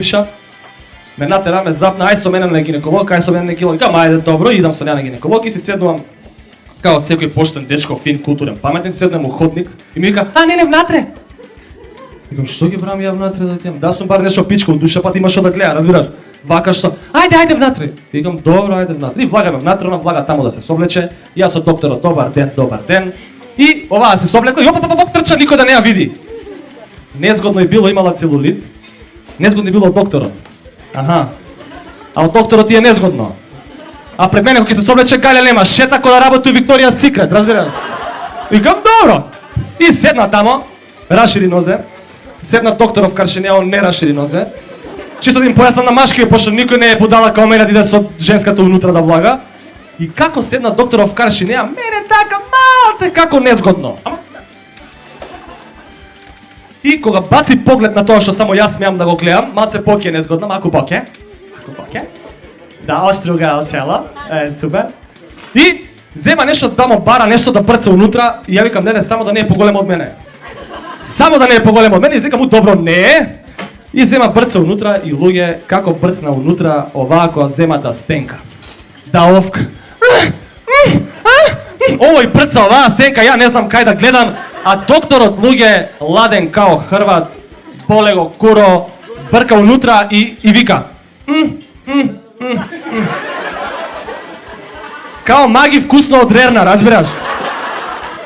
Пиша, ме натера, ме запна, ај со мене на гинеколог, ај со мене на гинеколог, викам, ајде добро, идам со неа на гинеколог и си седнувам као секој поштен дечко, фин, културен, паметен, седнем у ходник и ми вика, не, внатре. Викам, што ги брам ја внатре да отидам? Да сум бар нешто пичка, од душа, па ти има што да гледа, разбираш? Вака што, ајде внатре. Викам, добро, ајде внатре. И влагаме внатре, она влага таму да се соблече. Јас со докторот, добар ден. И оваа се соблекла и оп, трча, никој да не ја види. Незгодно е било, имала целулит. Незгодно е било од докторот. Аха. А од докторот е незгодно. А пред мене кога се соблече галја нема, шета кога да работи у Викторија Секрет, разбираш? Викам, добро. И седна тамо, рашири нозе. Седна докторов каршенеа, он не рашири нозе. Чисто да им појаснам на машки, пошто никој не е будала као мене да иде со женската унутра да влага. И како седна докторов каршенеа, мене така малце како незгодно. И кога баци поглед на тоа што само јас смеам да го гледам, малце поќе е незгодно, малку поќе. Да, оштруга цела. Супер. И зема нешто тамо бара, нешто да брца унутра и ја викам, не, само да не е поголемо од мене. Само да не е поголемо од мене и викам, добро, не е. И зема брца унутра и луѓе, како брцна унутра, овако зема да стенка. Да овка. Овој брца оваа стенка, ја не знам кај да гледам, а докторот луѓе ладен као хрват, боле го куро, брка унутра и вика. Као маги вкусно од рерна, разбираш?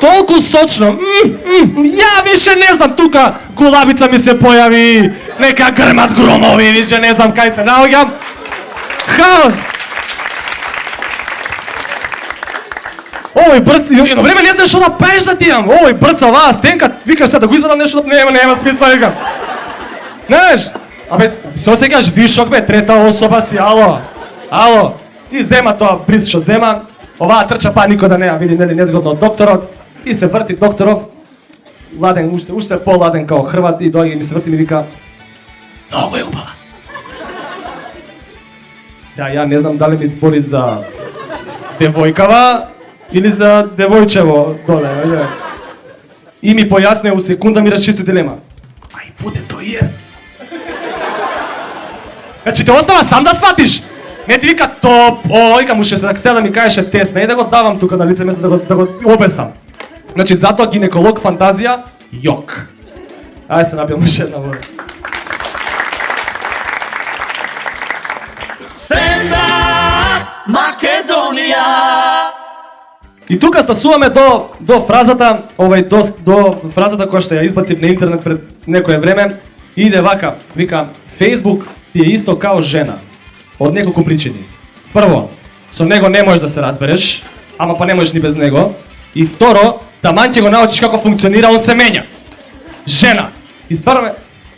Толку сочно. Ја више не знам, тука гулабица ми се појави, нека грмат громови, више не знам кај се наоѓам. Хаос. Овој брц, едно време не знаеш што да пееш да ти имам. Овој брца оваа стенка, викаш се да го извадам нешто, нема смисла, викам. Знаеш? Абе, се осеќаш вишок бе, трета особа си, ало. И зема тоа бриз што зема, оваа трча па никој да не ја види, нели незгодно од докторот. И се врти докторов, ладен, уште поладен као хрват и доаѓа и ми се врти и ми вика, многу е убава. Сега ја не знам дали ми збори за девојкава или за девојчево доле. И ми појасне у секунда ми расчисти дилема. Ај буде тој е. Значи те остава сам да сватиш. Не ти вика топ, викам уште се да ми кажеше тест, не да го давам тука на лице место да го обесам. Значи затоа гинеколог фантазија, јок. Ајде се напијам уште една вода. Stand up, Македонија! И тука стасуваме до фразата, до фразата која што ја избацив на интернет пред некое време. Иде вака, вика, Facebook ти е исто као жена. Од неколку причини. Прво, со него не можеш да се разбереш, ама па не можеш ни без него. И второ, таман ќе го научиш како функционира, он се менја. Жена. И стварно,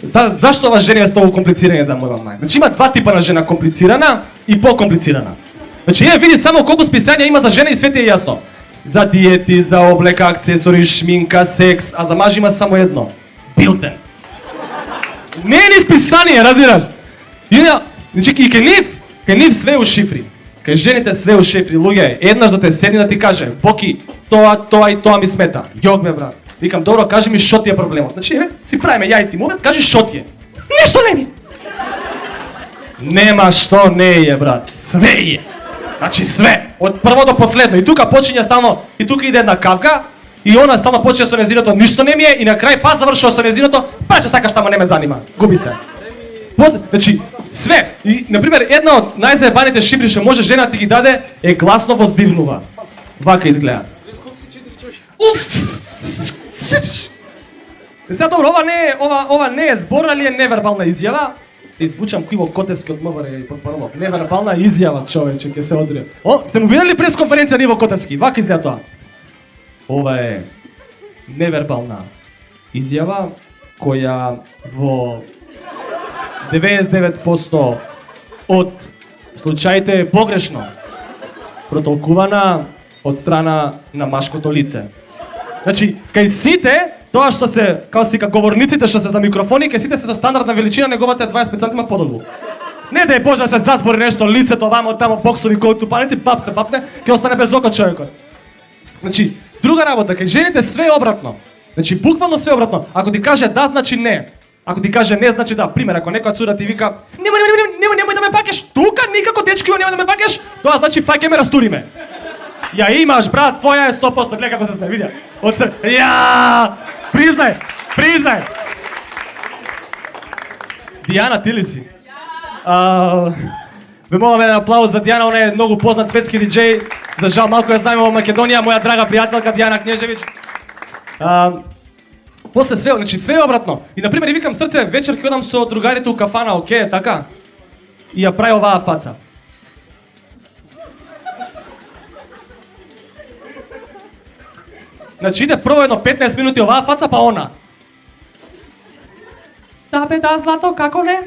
зашто ова жена е толку комплицирана да моја мај? Значи има два типа на жена, комплицирана и покомплицирана. Значи види само колку списања има за жена и све ти е јасно. За диети, за облека, акцесори, шминка, секс, а за маж има само едно. Билтен. Не е ни списание, разбираш? Значи и кај нив све у шифри. Кај жените све у шифри, луѓе, еднаш да те седни да ти каже, Боки, тоа и тоа ми смета. Јок бе брат. Викам, добро, кажи ми што ти е проблемот. Значи, си правиме ја и ти момент, кажи што ти е. Нешто не ми. Нема што не е, брат. Све е. Значи све, од прво до последно. И тука почиња стално, и тука иде една кавка, и она стално почиња со незиното, ништо не ми е, и на крај па завршува со незиното, па ќе сакаш тамо не ме занима. Губи се. Значи, све. И, например, една од најзаебаните шифри што може жена ти ги даде е гласно воздивнува. Вака изгледа. Сега добро, ова не е збор, али е невербална изјава. Звучам Иво Котевски од МВР и потпаролог. Невербална изјава, човече, ќе се одрија. Сте му видели пресконференција на Иво Котевски? Вака изгледа тоа. Ова е невербална изјава која во 99% од случаите е погрешно протолкувана од страна на машкото лице. Значи, кај сите, тоа што се, као сика говорниците што се за микрофони, кај сите се со стандардна величина, неговата е 25 см подолу. Не да е Боже да се засбори нешто лицето вамо тамо боксови кој тупаници, пап се папне, ќе остане без око човекот. Значи, друга работа, кај жените све е обратно. Значи, буквално све обратно. Ако ти каже да, значи не. Ако ти каже не, значи да. Пример, ако некоја цура ти вика немој да ме фаќаш тука, никако дечко, немој да ме фаќаш, тоа значи фаќаме, растуриме. Ја имаш, брат, твоја е 100%, гледа како се сме, видя. Од се, признај. Дијана, ти ли си? Ве молам еден аплауз за Дијана, она е многу познат светски диџеј. За жал малку ја знаеме во Македонија, моја драга пријателка Дијана Кнежевиќ. После све, значи све обратно. И на пример викам срце, вечер ќе одам со другарите у кафана, окей, така? И ја прави оваа фаца. Значи иде прво едно 15 минути оваа фаца, па она. Да бе, да, злато, како не?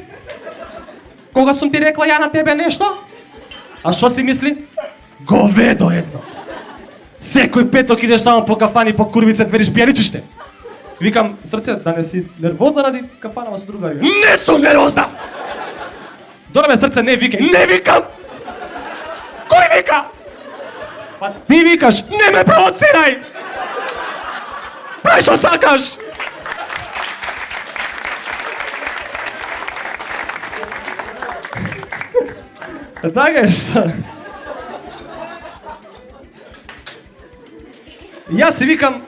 Кога сум ти рекла ја на тебе нешто? А што си мисли? Говедо едно. Секој петок идеш само по кафани, по курвице, твериш пијаничиште. Викам, срце, да не си нервозна ради кафанава со другари? Не сум нервозна! Добре бе, срце, не викај. Не викам! Кој вика? Па ти викаш, не ме провоцирај! Прај што сакаш! Така е што? Јас си викам,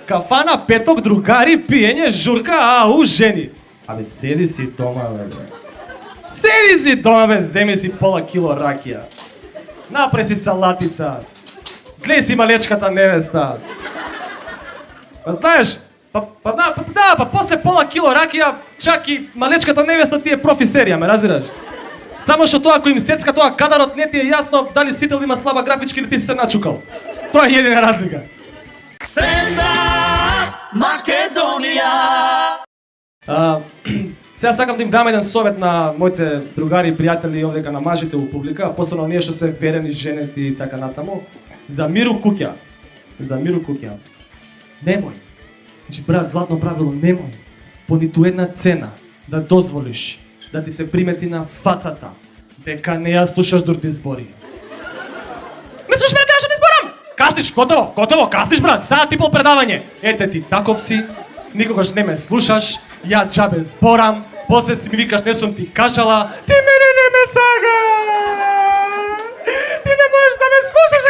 кафана, петок, другари, пиење, журка, жени. Абе, седи си дома, бе. Седи си дома, бе, земи си пола кило ракија. Напре си салатица. Глеј си малечката невеста. Па знаеш, па после пола кило ракија, чак и малечката невеста ти е профисерија, ме разбираш? Само што тоа, ако им сецка тоа кадарот, не ти е јасно дали сител има слаба графичка или ти си се начукал. Тоа е едина разлика. Stand up, Македонија! Сега сакам да им дам еден совет на моите другари и пријатели овдека на мажите у публика, посебно ние што се верени женети и така натаму. За мир у куќа. За мир у куќа. Немој. Значи, брат, златно правило, немој по ниту една цена да дозволиш да ти се примети на фацата дека не ја слушаш дур ти збори. Мислиш ме да кажеш да ти зборам? Кастиш, готово, кастиш, брат, саат и пол предавање. Ете ти, таков си, никогаш не ме слушаш, ја џабе зборам, после ти ми викаш не сум ти кажала, ти мене не ме сагаш, ти не можеш да ме слушаш,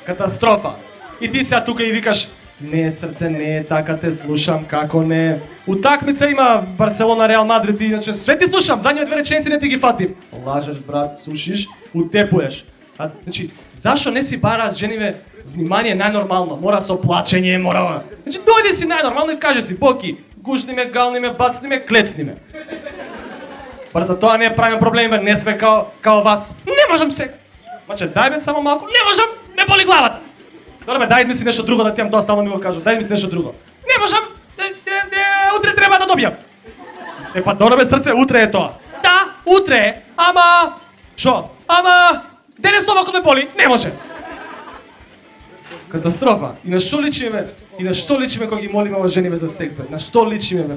катастрофа. И ти сега тука и викаш, не, срце, не е така, те слушам, како не. Утакмица има Барселона, Реал Мадрид, иначе све ти слушам, задњиве две реченици не ти ги фатим. Лажеш, брат, сушиш, утепуеш. Значи, зашо не си бара жениве внимание најнормално? Мора со плачење, мора... Значи, дојди си најнормално и кажи си, Боки, гушни ме, гални ме, бацни ме, клецни ме. Па за тоа не правим проблеми, бе, не сме као вас. Не можам се. Маче, дај бе само малку, не можам, ме боли главата. Добре бе, дај ми си нешто друго да ти јам тоа стално ми го кажу. Дај ми си нешто друго. Не можам. Утре треба да добијам. Па добре бе, срце, утре е тоа. Да, утре е. Ама шо? Ама денес стомакот ме боли. Не може. Катастрофа. И на што личиме? И на што личиме кога ги молиме ова жениве за секс, бе? На што личиме, бе?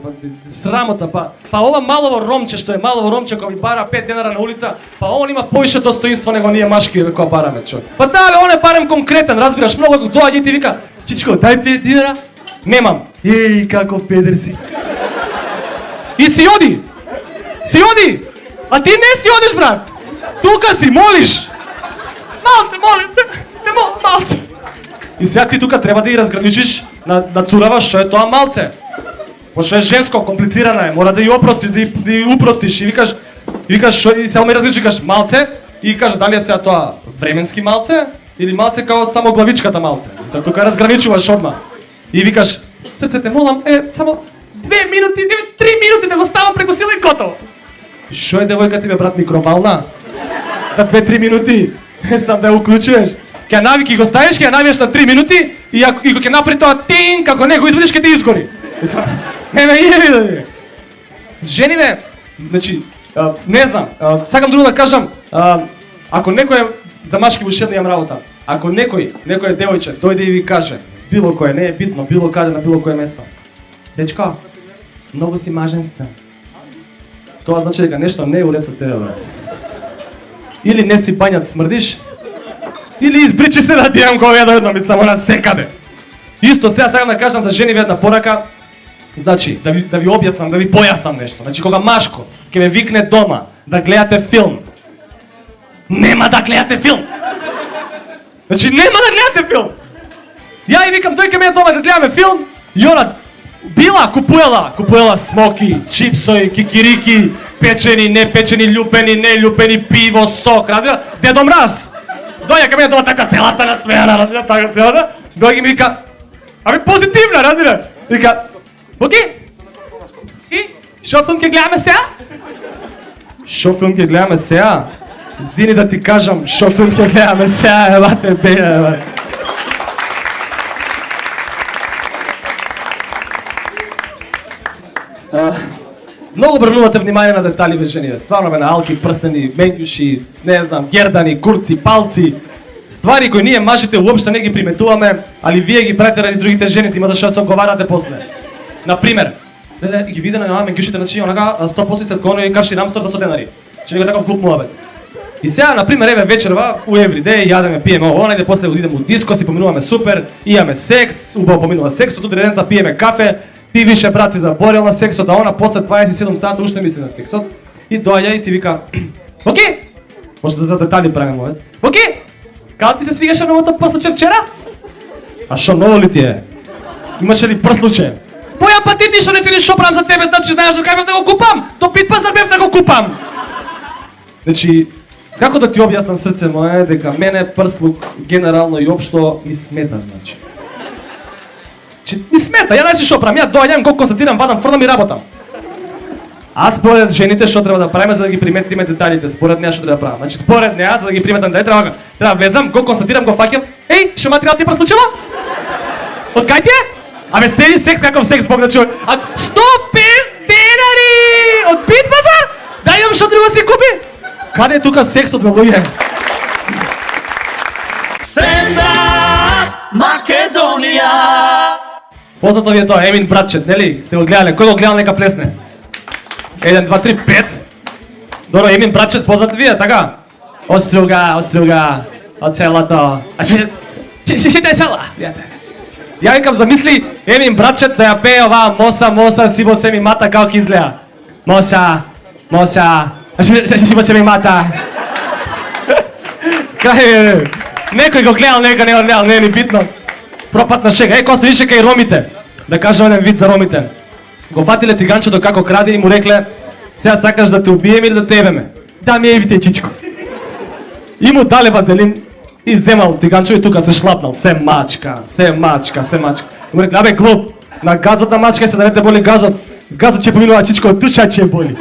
Срамота, па ова малово ромче што е малово ромче кога ми бара 5 денара на улица, па он има поише достоинство него ние машки кога бараме, чо. Па да, бе, он е барем конкретен, разбираш, многу доаѓа и ти вика, чичко, дај 5 dinara. Немам. Еј, каков педер си. И си оди. Си оди. А ти не си одиш, брат. Тука си молиш. Малце, молим, не малце. И сега ти тука треба да ја разграничиш на цурава што е тоа малце. Пошто е женско, комплицирана е, мора да ја опростиш, да ја упростиш и викаш што и само ме разграничиш, викаш малце и кажа дали е сега тоа временски малце или малце као само главичката малце. Сега тука разграничуваш одма. И викаш, срце те молам, само 2 минути, 3 минути да го ставам преку сила и готово. И шо е девојка ти бе, брат, микровална? За 2-3 минути, сам да ја уклучуваш. Ќе навики го ставиш, ќе навиеш на 3 минути и ако ќе направи тоа тин, како не го извадиш, ќе ти изгори. Не еби да ви. Жениве, значи, не знам, сакам друго да кажам, ако некој, за машки во шедна имам работа, ако некој девојче дојде и ви каже, било кое, не е битно, било каде, на било кое место. Дечко, многу си маженствен. Тоа значи дека нешто не е уред со тебе, бе. Или не си бањат смрдиш, или избричи се да ти јам говедо едно ми само на секаде. Исто сега сакам да кажам за жениве една порака. Значи, да ви објаснам, да ви појаснам нешто. Значи, кога машко ќе ме викне дома да гледате филм, нема да гледате филм. Значи, нема да гледате филм. Ја и викам, тој ке ме дома да гледаме филм, и она купуела смоки, чипсои, кикирики, печени, непечени, љупени, нељупени, пиво, сок, разбира? Дедо Мраз. Дојде ке ме дома така целата насмеана, разбира, така целата. Дојде ми вика, позитивна, разбира? Вика, окей. И шо филм ќе гледаме сега? Шо филм ќе гледаме сега? Зини да ти кажам, шо филм ќе гледаме сега, евате беја, евате. Многу обрнувате внимание на детали бе жениве, стварно бе на алки, прстени, мењуши, не знам, гердани, курци, палци, ствари кои ние мажите уопште не ги приметуваме, али вие ги правите ради другите жени, има зашто да се оговарате после. Например, ги виде на мењушите, значи онака 100% след коно и карши рамстор за 100 денари. Че него таков глуп муабет. И сега, например, еве вечерва, у Everyday, јадеме, пиеме ово, најде после одидеме у диско, си поминуваме супер, имаме секс, убаво поминува сексот, утре дента пиеме кафе, ти више брат си заборел на сексот, а она после 27 сата уште мисли на сексот. И доаѓа и ти вика, окей, може да за детали правиме овде. Окей, као ти се свигаше новото прслуче вчера? А шо ново ли ти е? Имаше ли прслуче? Поја па ти ништо не цениш шо правам за тебе, значи знаеш што кај да го купам? До Пит Пазар бев да го купам. Значи, како да ти објаснам срце мое дека мене прслук генерално и општо ми смета, значи. Ни смета, ја знаеш шо правам, ја доаѓам, го констатирам, вадам, фрлам и работам. А според жените што треба да правиме за да ги приметиме деталите, според неа што треба да правам. Значи според неа за да ги приметам деталите треба влезам, го констатирам, го фаќам. Еј, што материјал ти прослучува? Од кај ти е? Абе седи секс, каков секс Бог да чуе. А 150 денари од Пит Пазар? Да имам што друго си купи? Каде е тука сексот бе луѓе? Stand up Македонија. Познато ви е тоа, Емин братчет, нели? Сте го гледале, кој го гледал нека плесне? 1, 2, 3, 5. Добро, Емин братчет, познат ви е, така? Осруга, од селото. А шите села. Ја викам, замисли, Емин братчет да ја пее оваа моса, сибо се ми мата, како ќе изгледа. Моса, сибо се ми мата. Крај, некој го гледал, некој не го гледал, не е ни битно. Пропатна шега, кога се више кај ромите, да кажам еден вид за ромите. Го фатиле циганчето како краде и му рекле, сега сакаш да те убием или да те ебеме? Да ми евите чичко. И му дале вазелин и земал циганчето и тука се шлапнал, се мачка. И му рекле, абе глуп, на газот на мачка се да не те боли газот. Газот ќе поминува чичко, душа ќе боли.